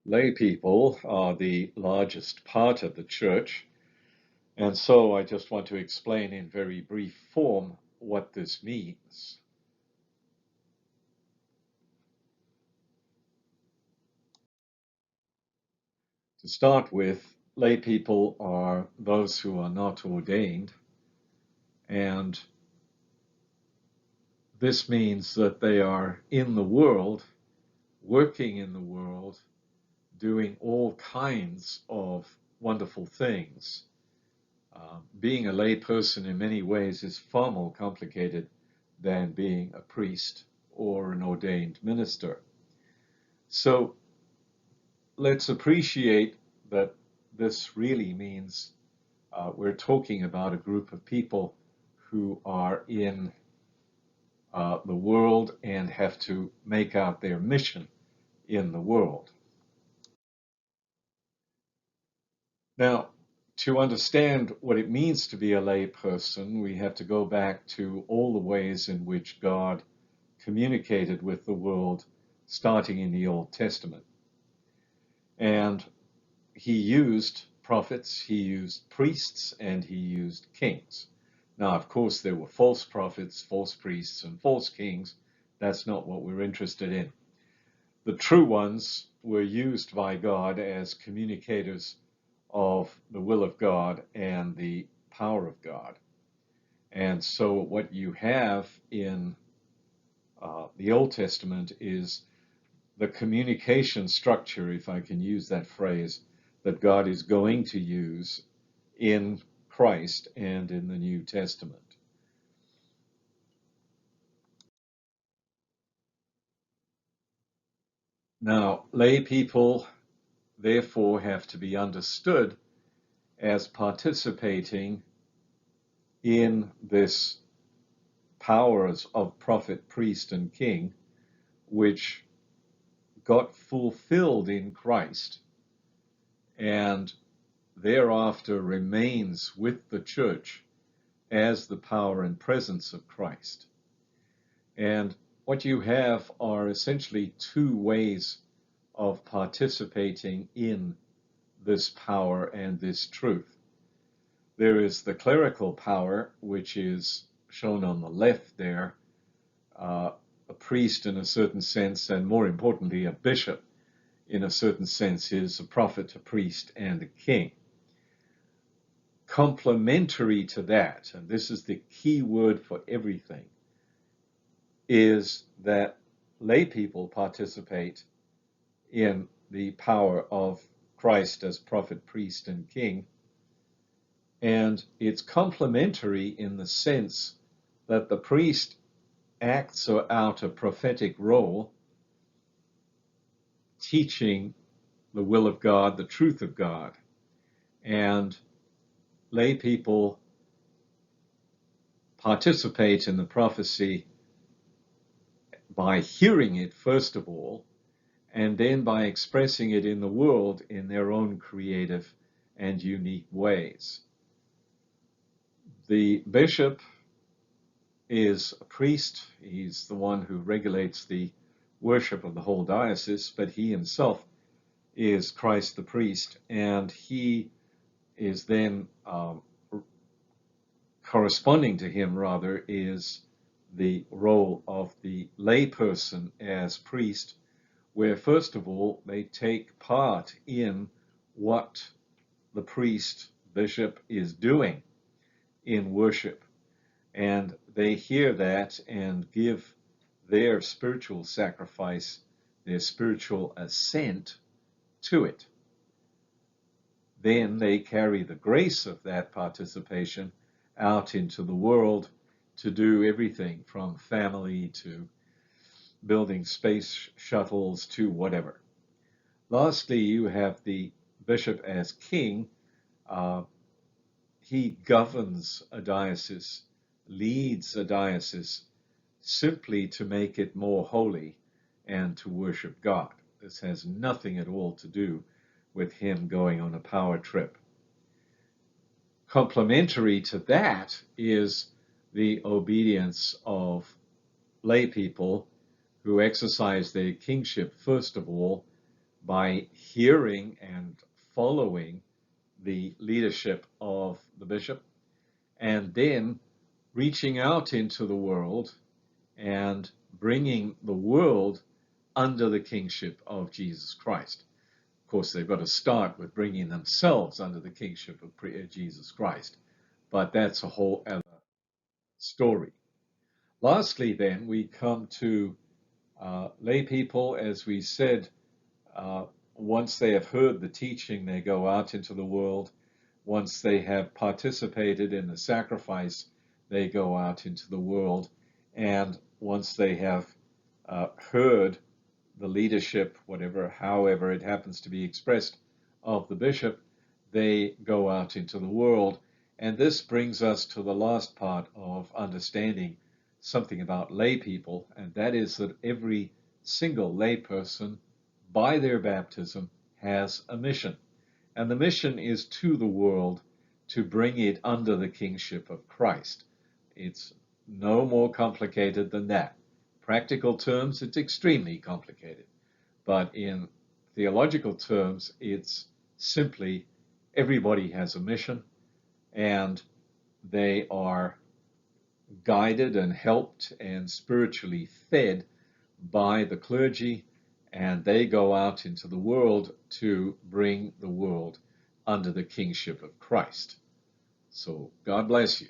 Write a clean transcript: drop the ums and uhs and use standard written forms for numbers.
Lay people are the largest part of the church, and so I just want to explain in very brief form what this means. To start with, lay people are those who are not ordained, and this means that they are in the world, working in the world, doing all kinds of wonderful things. Being a lay person in many ways is far more complicated than being a priest or an ordained minister. So let's appreciate that this really means we're talking about a group of people who are in the world and have to make out their mission in the world. Now, to understand what it means to be a lay person, we have to go back to all the ways in which God communicated with the world starting in the Old Testament. And he used prophets, he used priests, and he used kings. Now, of course, there were false prophets, false priests, and false kings. That's not what we're interested in. The true ones were used by God as communicators of the will of God and the power of God. And so what you have in the Old Testament is the communication structure, if I can use that phrase, that God is going to use in Christ and in the New Testament. Now, lay people therefore have to be understood as participating in this powers of prophet, priest, and king, which got fulfilled in Christ and thereafter remains with the church as the power and presence of Christ. And what you have are essentially two ways of participating in this power and this truth. There is the clerical power, which is shown on the left there, a priest in a certain sense, and more importantly, a bishop in a certain sense is a prophet, a priest, and a king. Complementary to that, and this is the key word for everything, is that lay people participate in the power of Christ as prophet, priest, and king. And it's complementary in the sense that the priest acts out a prophetic role, teaching the will of God, the truth of God. And lay people participate in the prophecy by hearing it, first of all, and then by expressing it in the world in their own creative and unique ways. The bishop is a priest. He's the one who regulates the worship of the whole diocese, but he himself is Christ the priest, and he is then corresponding to him, rather, is the role of the layperson as priest, where first of all they take part in what the priest, bishop, is doing in worship. And they hear that and give their spiritual sacrifice, their spiritual assent to it. Then they carry the grace of that participation out into the world to do everything from family to building space shuttles to whatever. Lastly, you have the bishop as king. He governs a diocese, leads a diocese simply to make it more holy and to worship God. This has nothing at all to do with him going on a power trip. Complementary to that is the obedience of lay people who exercise their kingship, first of all, by hearing and following the leadership of the bishop, and then reaching out into the world and bringing the world under the kingship of Jesus Christ. Of course, they've got to start with bringing themselves under the kingship of Jesus Christ, but that's a whole other story. Lastly, then, we come to lay people. As we said, once they have heard the teaching, they go out into the world. Once they have participated in the sacrifice, they go out into the world. And once they have heard the leadership, however it happens to be expressed, of the bishop, they go out into the world. And this brings us to the last part of understanding something about lay people, and that is that every single lay person, by their baptism, has a mission. And the mission is to the world to bring it under the kingship of Christ. It's no more complicated than that. Practical terms, it's extremely complicated. But in theological terms, it's simply everybody has a mission, and they are guided and helped and spiritually fed by the clergy, and they go out into the world to bring the world under the kingship of Christ. So God bless you.